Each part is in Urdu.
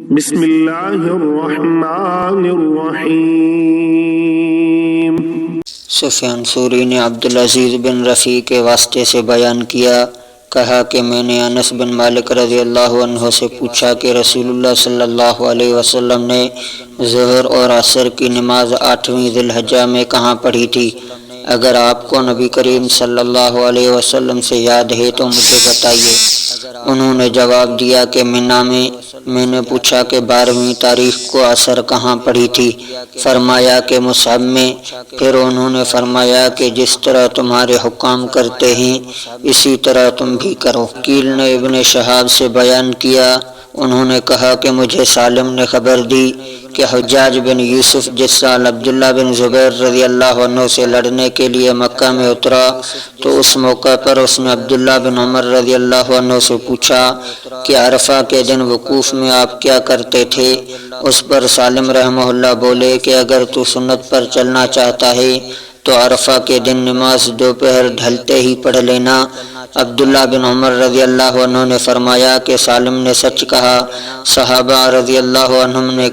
بسم اللہ الرحمن الرحیم۔ سفیان ثوری نے عبدالعزیز بن رفیع کے واسطے سے بیان کیا، کہا کہ میں نے انس بن مالک رضی اللہ عنہ سے پوچھا کہ رسول اللہ صلی اللہ علیہ وسلم نے ظہر اور عصر کی نماز 8ویں ذی الحجہ میں کہاں پڑھی تھی؟ اگر آپ کو نبی کریم صلی اللہ علیہ وسلم سے یاد ہے تو مجھے بتائیے۔ انہوں نے جواب دیا کہ منی میں نے پوچھا کہ 12ویں تاریخ کو عصر کہاں پڑھی تھی؟ فرمایا کہ مصحف میں۔ پھر انہوں نے فرمایا کہ جس طرح تمہارے حکام کرتے ہیں اسی طرح تم بھی کرو۔ وکیل نے ابن شہاب سے بیان کیا، انہوں نے کہا کہ مجھے سالم نے خبر دی کہ حجاج بن یوسف جس سال عبداللہ بن زبیر رضی اللہ عنہ سے لڑنے کے لیے مکہ میں اترا تو اس موقع پر اس نے عبداللہ بن عمر رضی اللہ عنہ سے پوچھا کہ عرفہ کے دن وقوف میں آپ کیا کرتے تھے؟ اس پر سالم رحمہ اللہ بولے کہ اگر تو سنت پر چلنا چاہتا ہے تو عرفہ کے دن نماز دوپہر ڈھلتے ہی پڑھ لینا۔ عبداللہ بن عمر رضی اللہ عنہ نے فرمایا کہ سالم نے سچ کہا۔ صحابہ رضی اللہ عنہم نے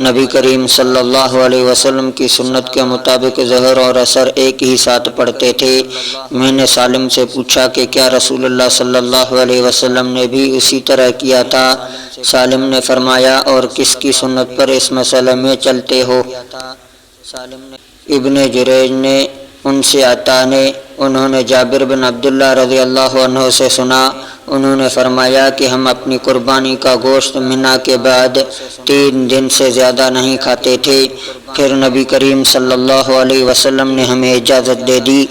نبی کریم صلی اللہ علیہ وسلم کی سنت کے مطابق ظہر اور عصر ایک ہی ساتھ پڑھتے تھے۔ میں نے سالم سے پوچھا کہ کیا رسول اللہ صلی اللہ علیہ وسلم نے بھی اسی طرح کیا تھا؟ سالم نے فرمایا اور کس کی سنت پر اس مسئلے میں چلتے ہو؟ ابن جریج نے ان سے عطا نے، انہوں نے جابر بن عبداللہ رضی اللہ عنہ سے سنا، انہوں نے فرمایا کہ ہم اپنی قربانی کا گوشت منی کے بعد 3 دن سے زیادہ نہیں کھاتے تھے۔ پھر نبی کریم صلی اللہ علیہ وسلم نے ہمیں اجازت دے دی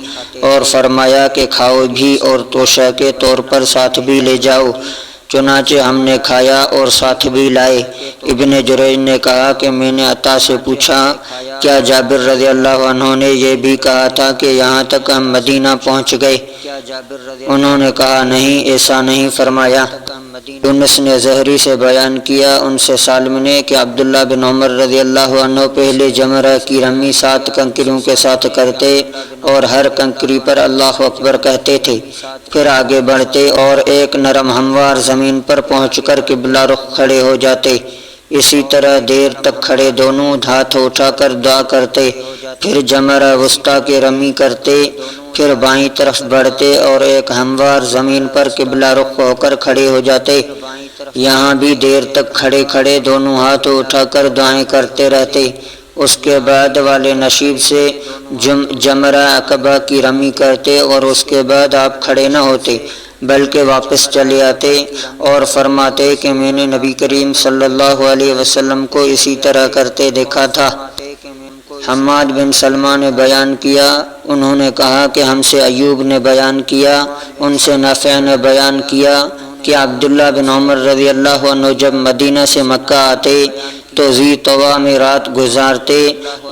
اور فرمایا کہ کھاؤ بھی اور توشہ کے طور پر ساتھ بھی لے جاؤ، چنانچہ ہم نے کھایا اور ساتھ بھی لائے۔ ابن جریج نے کہا کہ میں نے عطا سے پوچھا کیا جابر رضی اللہ عنہ نے یہ بھی کہا تھا کہ یہاں تک ہم مدینہ پہنچ گئے؟ انہوں نے کہا نہیں، ایسا نہیں فرمایا۔ یونس نے زہری سے بیان کیا، ان سے سالم نے کہ عبداللہ بن عمر رضی اللہ عنہ پہلے جمرہ کی رمی 7 کنکریوں کے ساتھ کرتے اور ہر کنکری پر اللہ اکبر کہتے تھے، پھر آگے بڑھتے اور ایک نرم ہموار زمین پر پہنچ کر قبلہ رخ کھڑے ہو جاتے۔ اسی طرح دیر تک کھڑے دونوں ہاتھ اٹھا کر دعا کرتے، پھر جمرہ وسطیٰ کی رمی کرتے، پھر بائیں طرف بڑھتے اور ایک ہموار زمین پر قبلہ رخ ہو کر کھڑے ہو جاتے۔ یہاں بھی دیر تک کھڑے کھڑے دونوں ہاتھ اٹھا کر دعائیں کرتے رہتے۔ اس کے بعد والے نشیب سے جمرہ عقبہ کی رمی کرتے اور اس کے بعد آپ کھڑے نہ ہوتے بلکہ واپس چلے آتے اور فرماتے کہ میں نے نبی کریم صلی اللہ علیہ وسلم کو اسی طرح کرتے دیکھا تھا۔ حماد بن سلمہ نے بیان کیا، انہوں نے کہا کہ ہم سے ایوب نے بیان کیا، ان سے نافع نے بیان کیا کہ عبداللہ بن عمر رضی اللہ عنہ جب مدینہ سے مکہ آتے تو ذی طویٰ میں رات گزارتے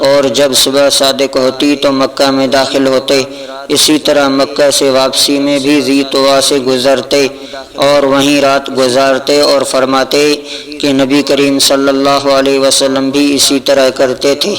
اور جب صبح صادق ہوتی تو مکہ میں داخل ہوتے۔ اسی طرح مکہ سے واپسی میں بھی ذی طویٰ سے گزرتے اور وہیں رات گزارتے اور فرماتے کہ نبی کریم صلی اللہ علیہ وسلم بھی اسی طرح کرتے تھے۔